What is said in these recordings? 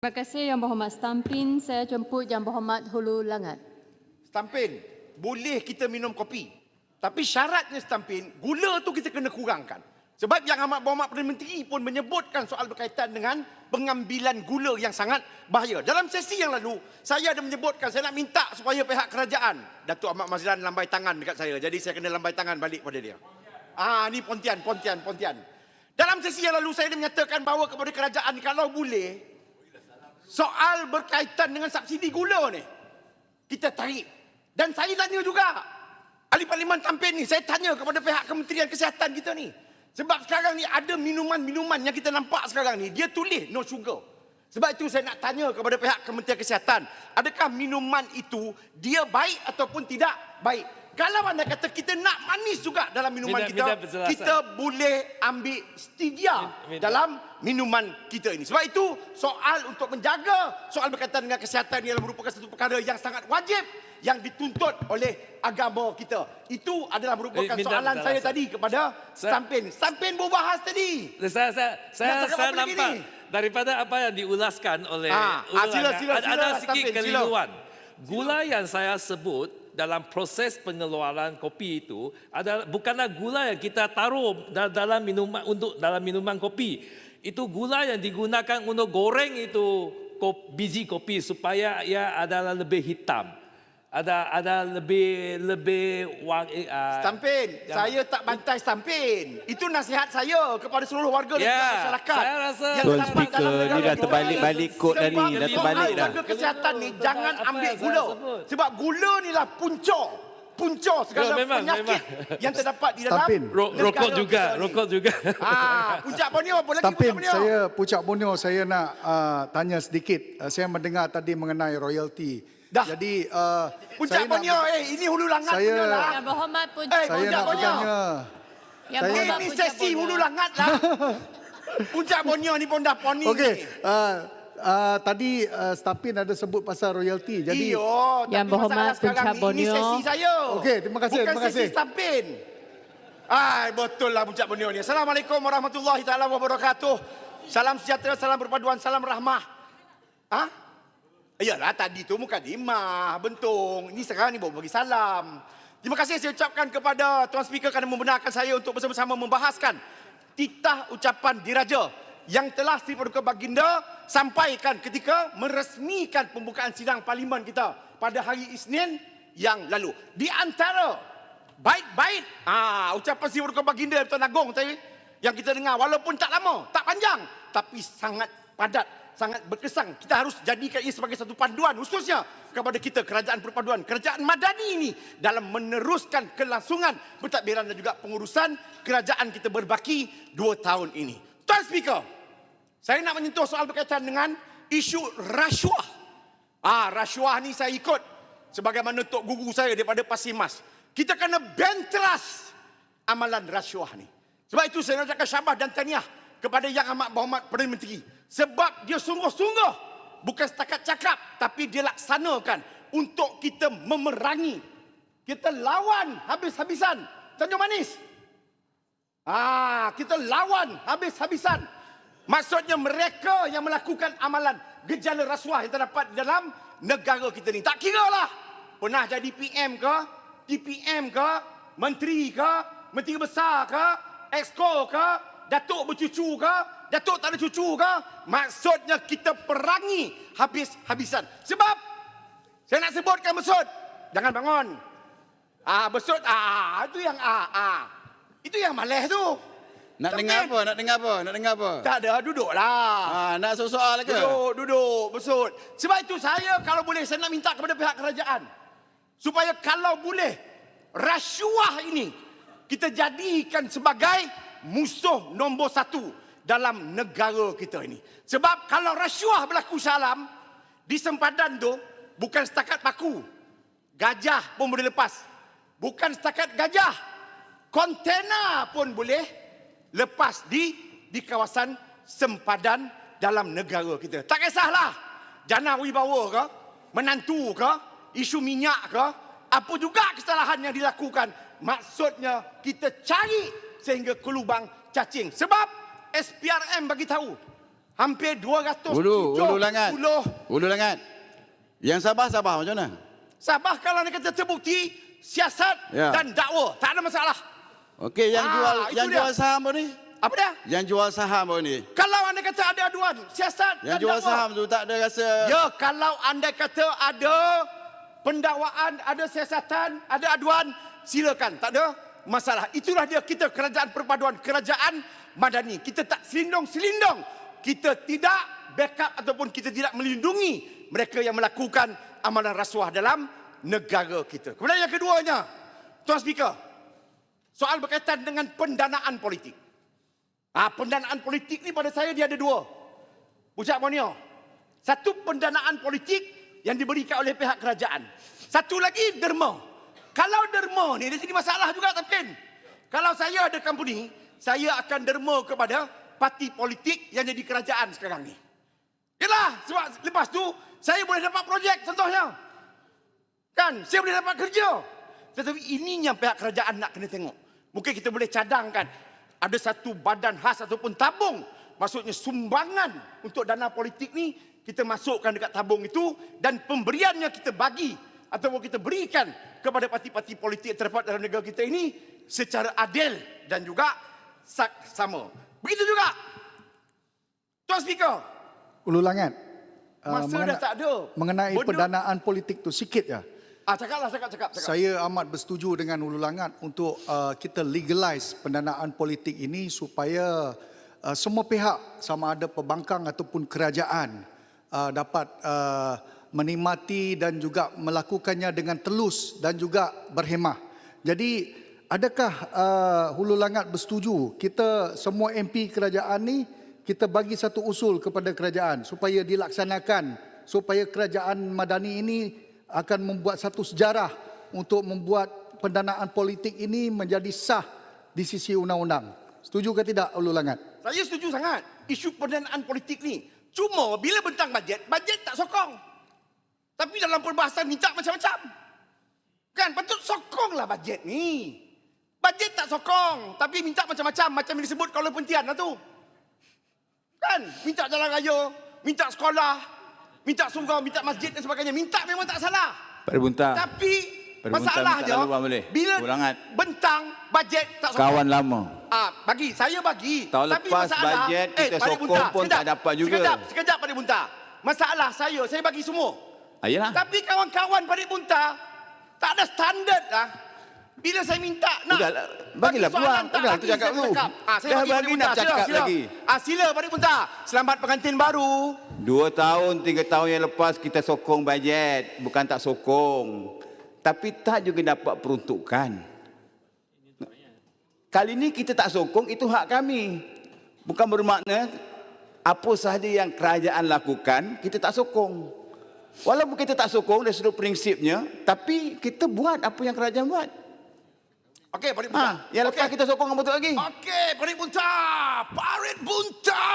Terima kasih Yang Berhormat Stampin. Saya jemput Yang Berhormat Hulu Langat. Stampin, boleh kita minum kopi. Tapi syaratnya Stampin, gula tu kita kena kurangkan. Sebab Yang Amat Berhormat Perdana Menteri pun menyebutkan soal berkaitan dengan pengambilan gula yang sangat bahaya. Dalam sesi yang lalu, saya ada menyebutkan, saya nak minta supaya pihak kerajaan, Datuk Ahmad Mazlan lambai tangan dekat saya. Jadi saya kena lambai tangan balik pada dia. Ni Pontian. Dalam sesi yang lalu, saya ada menyatakan bahawa kepada kerajaan, kalau boleh, soal berkaitan dengan subsidi gula ni, kita tarik. Dan saya tanya juga, Ahli Parlimen Tampin ni, saya tanya kepada pihak Kementerian Kesihatan kita ni. Sebab sekarang ni ada minuman-minuman yang kita nampak sekarang ni, dia tulis no sugar. Sebab itu saya nak tanya kepada pihak Kementerian Kesihatan, adakah minuman itu dia baik ataupun tidak baik? Kalau anda kata kita nak manis juga dalam minuman kita boleh ambil stevia dalam minuman kita ini. Sebab itu soal untuk menjaga soal berkaitan dengan kesihatan ialah merupakan satu perkara yang sangat wajib yang dituntut oleh agama kita. Itu adalah merupakan soalan saya tadi kepada Stampin. Stampin berbahas tadi. Saya nampak daripada apa yang diulaskan oleh sila, ada sikit Stampin, keliruan. Gula yang saya sebut dalam proses pengeluaran kopi itu adalah bukanlah gula yang kita taruh dalam minuman kopi. Itu gula yang digunakan untuk goreng itu biji kopi supaya ia adalah lebih hitam. Ada lebih Stampin, saya tak bantai Stampin. Itu nasihat saya kepada seluruh warga dan masyarakat. Saya rasa Tuan Speaker ni dah terbalik-balik kod dah ni, dah terbalik dah. Warga kesihatan ni jangan ambil gula. Sebab gula ni lah punca segala penyakit yang terdapat di dalam rokok juga. Puncak Borneo apa lagi? Stampin, Puncak Borneo saya nak tanya sedikit. Saya mendengar tadi mengenai royalty. Jadi Puncak Borneo, ini Hulu Langat punya lah. Yang Berhormat Puncak saya nak bertanya. Ini sesi Hulu Langat lah. Puncak Borneo ni pun dah poni. Okey, tadi Stampin ada sebut pasal royalty. Jadi Yang Berhormat Puncak Borneo. Ini sesi saya. Okey, terima kasih. Bukan sesi Stampin. Betul lah Puncak Borneo ni. Assalamualaikum warahmatullahi taala wabarakatuh. Salam sejahtera, salam berpaduan, salam rahmah. Yalah, tadi tu mukadimah, bentung. Ini sekarang ni baru bagi salam. Terima kasih saya ucapkan kepada Tuan Speaker kerana membenarkan saya untuk bersama-sama membahaskan titah ucapan diraja yang telah Sri Paduka Baginda sampaikan ketika meresmikan pembukaan sidang Parlimen kita pada hari Isnin yang lalu. Di antara baik-baik ucapan Sri Paduka Baginda Tuan Agong tadi yang kita dengar, walaupun tak lama, tak panjang, tapi sangat padat, sangat berkesan. Kita harus jadikan ia sebagai satu panduan khususnya kepada kita kerajaan perpaduan, kerajaan madani ini dalam meneruskan kelangsungan pentadbiran dan juga pengurusan kerajaan kita berbaki 2 tahun ini. Tuan Speaker, saya nak menyentuh soal berkaitan dengan isu rasuah. Rasuah ni saya ikut sebagaimana Tok Guru saya daripada Pasir Mas. Kita kena bentras amalan rasuah ni. Sebab itu saya nak ucapkan syabas dan tahniah kepada Yang Amat Berhormat Perdana Menteri. Sebab dia sungguh-sungguh bukan setakat cakap, tapi dia laksanakan untuk kita memerangi. Kita lawan habis-habisan Tanjung Manis. Kita lawan habis-habisan. Maksudnya mereka yang melakukan amalan gejala rasuah yang terdapat di dalam negara kita ni. Tak kira lah pernah jadi PM ke, TPM ke, menteri ke, menteri besar ke, exco ke, datuk bercucu ke, datuk tak ada cucu ke, maksudnya kita perangi habis-habisan. Sebab saya nak sebutkan Besut, jangan bangun. Besut, itu yang itu yang maleh tu. Nak dengar apa? Tak ada, duduklah. Nak soal ke? Duduk, Besut. Sebab itu saya kalau boleh saya nak minta kepada pihak kerajaan supaya kalau boleh rasuah ini kita jadikan sebagai musuh nombor 1 dalam negara kita ini. Sebab kalau rasuah berlaku salam di sempadan tu, bukan setakat paku, gajah pun boleh lepas. Bukan setakat gajah, kontena pun boleh lepas di kawasan sempadan dalam negara kita. Tak kisahlah jana wibawa ke, menantu ke, isu minyak ke, apa juga kesalahan yang dilakukan. Maksudnya kita cari sehingga ke lubang cacing. Sebab SPRM bagi tahu hampir 270. Ulu Langat. Ulu Langat. Yang Sabah macam mana? Sabah kalau dia kata terbukti siasat Ya. dan dakwa, tak ada masalah. Okey, yang itu jual dia. saham apa ni? Apa dia? Yang jual saham apa ni? Kalau anda kata ada aduan, siasat Yang dan jual dakwa. saham tu tak ada rasa. Ya, kalau anda kata ada pendakwaan, ada siasatan, ada aduan, silakan, tak ada masalah. Itulah dia kita kerajaan perpaduan, kerajaan madani. Kita tak selindung-selindung. Kita tidak backup ataupun kita tidak melindungi mereka yang melakukan amalan rasuah dalam negara kita. Kemudian yang keduanya, Tuan Speaker, soal berkaitan dengan pendanaan politik. Pendanaan politik ni pada saya dia ada dua. Ucap Borneo. Satu pendanaan politik yang diberikan oleh pihak kerajaan. Satu lagi derma. Kalau derma ni, di sini masalah juga Tampin. Kalau saya ada company, saya akan derma kepada parti politik yang jadi kerajaan sekarang ni. Yalah, sebab lepas tu saya boleh dapat projek contohnya. Kan, saya boleh dapat kerja. Tetapi ini yang pihak kerajaan nak kena tengok. Mungkin kita boleh cadangkan ada satu badan khas ataupun tabung. Maksudnya sumbangan untuk dana politik ni kita masukkan dekat tabung itu dan pemberiannya kita bagi ataupun kita berikan kepada parti-parti politik terdapat dalam negara kita ini secara adil dan juga sama. Begitu juga. Tuan Speaker, Ulu Langat. masa dah tak ada. Mengenai pendanaan politik tu sikit ya. Cakap. Saya amat bersetuju dengan Ulu Langat untuk kita legalize pendanaan politik ini supaya semua pihak sama ada pembangkang ataupun kerajaan dapat menikmati dan juga melakukannya dengan telus dan juga berhemah. Jadi adakah Hulu Langat bersetuju kita semua MP kerajaan ni kita bagi satu usul kepada kerajaan supaya dilaksanakan supaya kerajaan madani ini akan membuat satu sejarah untuk membuat pendanaan politik ini menjadi sah di sisi undang-undang. Setuju ke tidak Hulu Langat? Saya setuju sangat isu pendanaan politik ni. Cuma bila bentang bajet tak sokong. Tapi dalam perbahasan minta macam-macam. Kan patut sokonglah bajet ni. Bajet tak sokong, tapi minta macam-macam. Macam yang disebut kalau pentian lah tu. Kan, minta jalan raya, minta sekolah, minta sungai, minta masjid dan sebagainya. Minta memang tak salah. Pak Bunta. Tapi Pada masalahnya minta laluan boleh? bila Ulangan. bentang bajet tak sokong. Kawan lama. Saya bagi. Tahun Tapi lepas masalah, bajet kita Pak sokong Bunta, pun tak dapat juga. Sekejap Pak Bunta. Masalah saya bagi semua. Ayolah. Tapi kawan-kawan Pak Bunta tak ada standard lah. Bila saya minta nak Udahlah, bagilah soalan peluang. tak, Udahlah, bagi tu cakap saya tu. Saya Dah bagi Pak bagi Bunta. nak cakap Sila. lagi. Sila Pak Bunta. Selamat pengantin baru. 2 tahun, 3 tahun yang lepas kita sokong bajet. Bukan tak sokong. Tapi tak juga dapat peruntukan. Kali ini kita tak sokong, itu hak kami. Bukan bermakna apa sahaja yang kerajaan lakukan, kita tak sokong. Walaupun kita tak sokong dari sudut prinsipnya, tapi kita buat apa yang kerajaan buat. Okey, Parit Bunta. Yang lepas kita sokong apa tu lagi? Okey, Parit Bunta. Parit Bunta.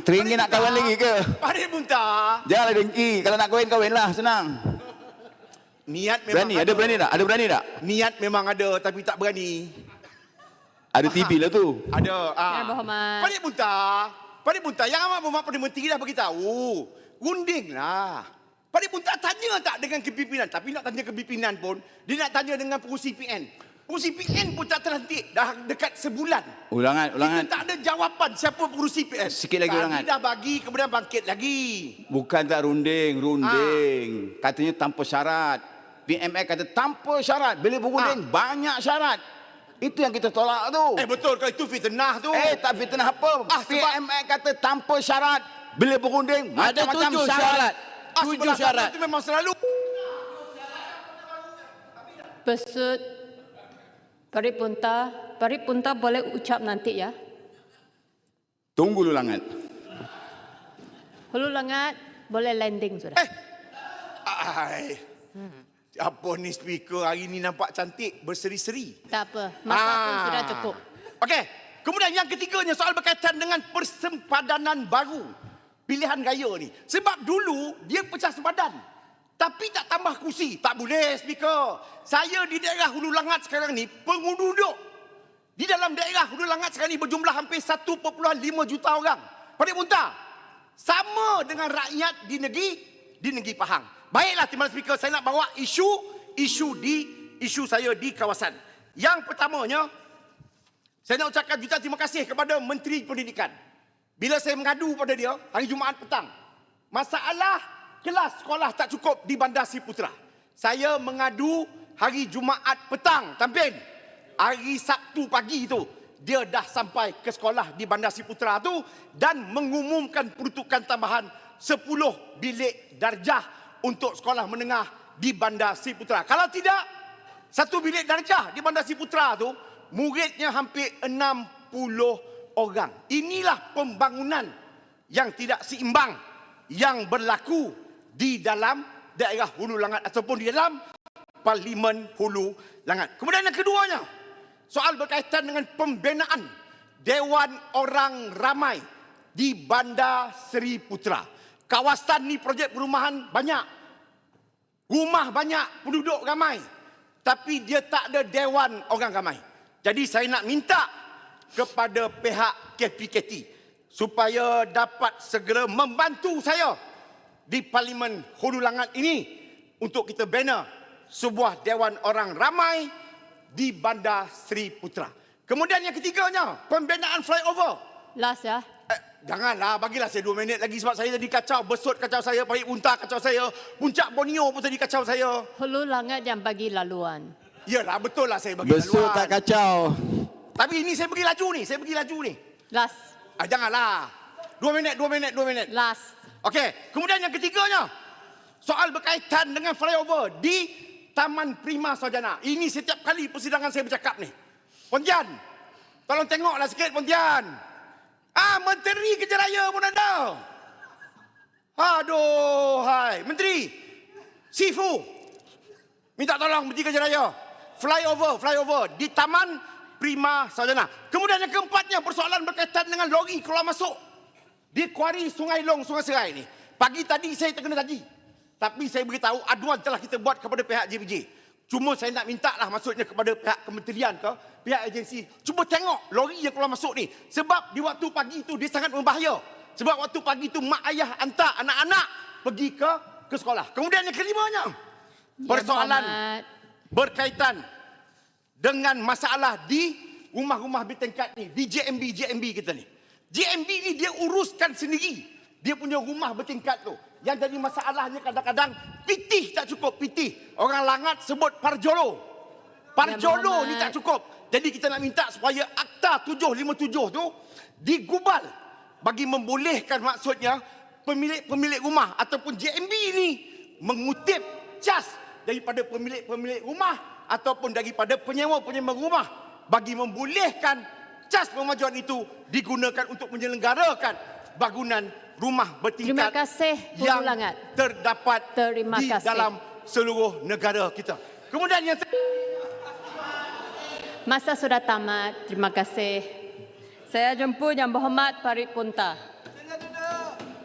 Teringin nak kahwin lagi ke? Parit Bunta. Janganlah dengki. Kalau nak kahwin, kahwinlah. Senang. Niat memang Berani? Ada berani tak? Ada berani tak? Niat memang ada tapi tak berani. Ada TV lah tu. Ada. Yang berhormat. Parit Bunta, yang amat berhormat Perdana Menteri dah beritahu. Undinglah. Parit Bunta tanya tak dengan kepimpinan? Tapi nak tanya kepimpinan pun, dia nak tanya dengan pengurusi PN. Pengurusi PN pun tak terlantik. Dah dekat sebulan. Ulangan. Kita tak ada jawapan siapa pengurusi PN. Sikit lagi ulangan. Tadi dah bagi, kemudian bangkit lagi. Bukan tak runding. Katanya tanpa syarat. PMX kata tanpa syarat. Bila berunding, banyak syarat. Itu yang kita tolak tu. Betul, kalau itu fitnah tu. Tak fitnah apa. PMX kata tanpa syarat. Bila berunding, Ada macam-macam 7 syarat. 7 sebelah syarat. Itu memang selalu. Besut Parit Bunta boleh ucap nanti ya. Tunggu ulangan. Hulu Langat boleh landing sudah. Apa ni speaker hari ni nampak cantik, berseri-seri. Tak apa, masa pun sudah cukup. Okey, kemudian yang ketiganya soal berkaitan dengan persempadanan baru. Pilihan raya ni. Sebab dulu dia pecah sempadan. Tapi tak tambah kursi. Tak boleh speaker. Saya di daerah Hulu Langat sekarang ni penduduk. Di dalam daerah Hulu Langat sekarang ni berjumlah hampir 1.5 juta orang. Parit Punta sama dengan rakyat di negeri Pahang. Baiklah Timbalan Speaker, saya nak bawa isu saya di kawasan. Yang pertamanya, saya nak ucapkan jutaan terima kasih kepada Menteri Pendidikan. Bila saya mengadu pada dia hari Jumaat petang, masalah kelas sekolah tak cukup di Bandar Sri Putra. Saya mengadu hari Jumaat petang, Tampin. Hari Sabtu pagi itu, dia dah sampai ke sekolah di Bandar Sri Putra tu dan mengumumkan peruntukan tambahan 10 bilik darjah untuk sekolah menengah di Bandar Sri Putra. Kalau tidak, 1 bilik darjah di Bandar Sri Putra tu, muridnya hampir 60 orang. Inilah pembangunan yang tidak seimbang yang berlaku di dalam daerah Hulu Langat ataupun di dalam Parlimen Hulu Langat. Kemudian yang keduanya, soal berkaitan dengan pembinaan Dewan Orang Ramai di Bandar Sri Putra. Kawasan ni projek perumahan banyak, rumah banyak, penduduk ramai, tapi dia tak ada Dewan Orang Ramai. Jadi saya nak minta kepada pihak KPKT supaya dapat segera membantu saya di Parlimen Hulu Langat ini untuk kita bina sebuah Dewan Orang Ramai di Bandar Sri Putra. Kemudian yang ketiganya, pembinaan flyover. Last ya. Janganlah, bagilah saya 2 minit lagi sebab saya tadi kacau. Besut kacau saya, Parit Punta kacau saya, Puncak Borneo pun tadi kacau saya. Hulu Langat yang bagi laluan. Yalah, betul lah saya bagi Besut laluan. tak kacau. Tapi ini saya bagi laju ni, Last. Janganlah. 2 minit. Last. Okey, kemudian yang ketiganya, soal berkaitan dengan flyover di Taman Prima Sarjana. Ini setiap kali persidangan saya bercakap ni. Pontian, tolong tengoklah sikit Pontian. Menteri Kerja Raya pun ada. Aduh, hai. Menteri, Sifu, minta tolong Menteri Kerja Raya. Flyover di Taman Prima Sarjana. Kemudian yang keempatnya, persoalan berkaitan dengan lori keluar masuk di kuari Sungai Long, Sungai Serai ni. Pagi tadi saya terkena tagi. Tapi saya beritahu aduan telah kita buat kepada pihak JPJ. Cuma saya nak minta lah maksudnya kepada pihak kementerian ke, pihak agensi. Cuba tengok lori yang keluar masuk ni. Sebab di waktu pagi tu dia sangat berbahaya. Sebab waktu pagi tu mak ayah hantar anak-anak pergi ke sekolah. Kemudian yang kelimanya, persoalan berkaitan dengan masalah di rumah-rumah bertingkat ni, di JMB kita ni. JMB ni dia uruskan sendiri dia punya rumah bertingkat tu. Yang jadi masalahnya kadang-kadang pitih tak cukup, pitih. Orang Langat sebut parjolo. Parjolo ni tak cukup. Jadi kita nak minta supaya Akta 757 tu digubal bagi membolehkan maksudnya pemilik rumah ataupun JMB ni mengutip cas daripada pemilik rumah ataupun daripada penyewa rumah bagi membolehkan cas pemajuan itu digunakan untuk menyelenggarakan bangunan rumah bertingkat Terima kasih, yang Langat. terdapat Terima di kasih. dalam seluruh negara kita. Kemudian yang Masa sudah tamat. Terima kasih. Saya jemput Yang Berhormat Parit Punta.